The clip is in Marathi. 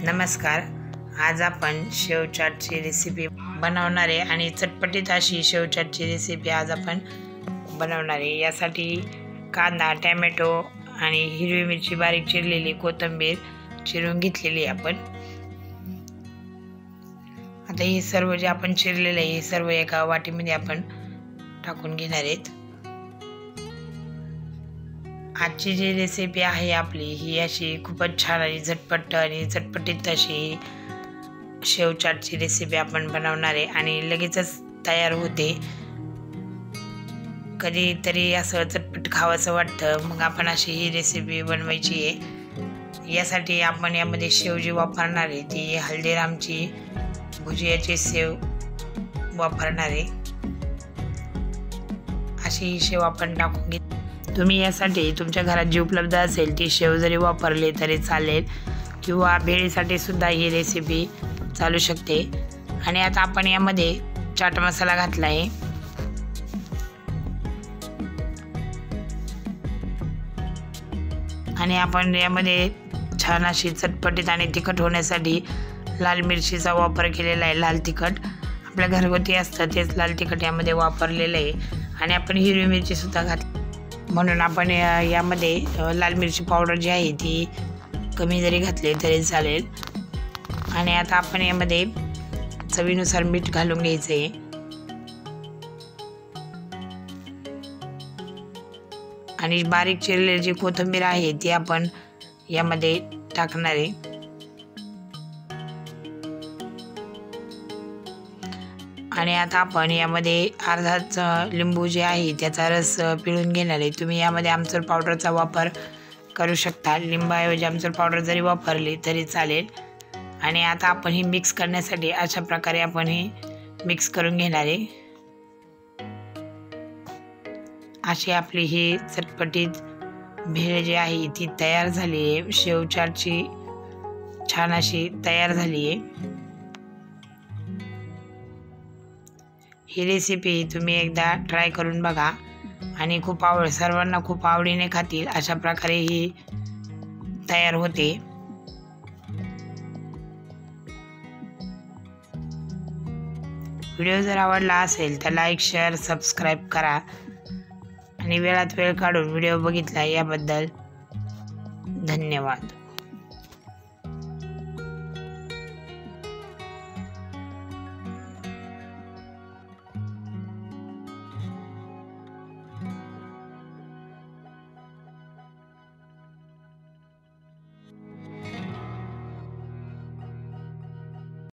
नमस्कार। आज आपण शेव चाटची रेसिपी बनवणार आहे आणि चटपटीत अशी शेव चाटची रेसिपी आज आपण बनवणार आहे। यासाठी कांदा, टोमॅटो आणि हिरवी मिरची बारीक चिरलेली, कोथिंबीर चिरून घेतलेली आपण। आता हे सर्व जे आपण चिरलेले आहे हे सर्व एका वाटीमध्ये आपण टाकून घेणार आहेत। आजची जी रेसिपी आहे आपली ही अशी खूपच छान आणि झटपट आणि चटपटीत अशी शेव चाटची रेसिपी आपण बनवणार आहे आणि लगेचच तयार होते। कधीतरी असं चटपट खावंसं वाटतं, मग आपण अशी ही रेसिपी बनवायची आहे। यासाठी आपण यामध्ये शेव जी वापरणार आहे ती हल्दीरामची भुजियाची शेव वापरणार आहे। अशी ही शेव आपण टाकून घेऊ। तुम्ही यासाठी तुमच्या घरात जी उपलब्ध असेल ती शेव जरी वापरली तरी चालेल, किंवा भेळीसाठी सुद्धा ही रेसिपी चालू शकते। आणि आता आपण यामध्ये चाट मसाला घातला आहे आणि आपण यामध्ये छान अशी चटपटीत आणि तिखट होण्यासाठी लाल मिरचीचा वापर केलेला आहे। लाल तिखट आपल्या घरगुती असतं तेच लाल तिखट यामध्ये वापरलेलं आहे आणि आपण हिरवी मिरची सुद्धा घातली, म्हणून आपण यामध्ये लाल मिरची पावडर जी आहे ती कमी जरी घातली तरी चालेल। आणि आता आपण यामध्ये चवीनुसार मीठ घालून घ्यायचं आहे आणि बारीक चिरलेली जी कोथिंबीर आहे ती आपण यामध्ये टाकणार आहे। आणि आता आपण यामध्ये अर्धाच लिंबू जे आहे त्याचा रस पिळून घेणार आहे। तुम्ही यामध्ये आमचूर पावडरचा वापर करू शकता, लिंबाऐवजी आमचूर पावडर जरी वापरली तरी चालेल। आणि आता आपण ही मिक्स करण्यासाठी अशा प्रकारे आपण हे मिक्स करून घेणार आहे। अशी आपली ही चटपटीत भेळ जी आहे ती तयार झाली आहे। शेव चाटची छान अशी तयार झाली आहे। ही रेसिपी तुम्ही एकदा ट्राय करून बघा आणि सर्वांना खूप आवडीने खातील अशा प्रकारे ही तयार होते। व्हिडिओ जर आवडला असेल तर लाईक, शेअर, सबस्क्राईब करा आणि वेळात वेळ काढून व्हिडिओ बघितला याबद्दल धन्यवाद।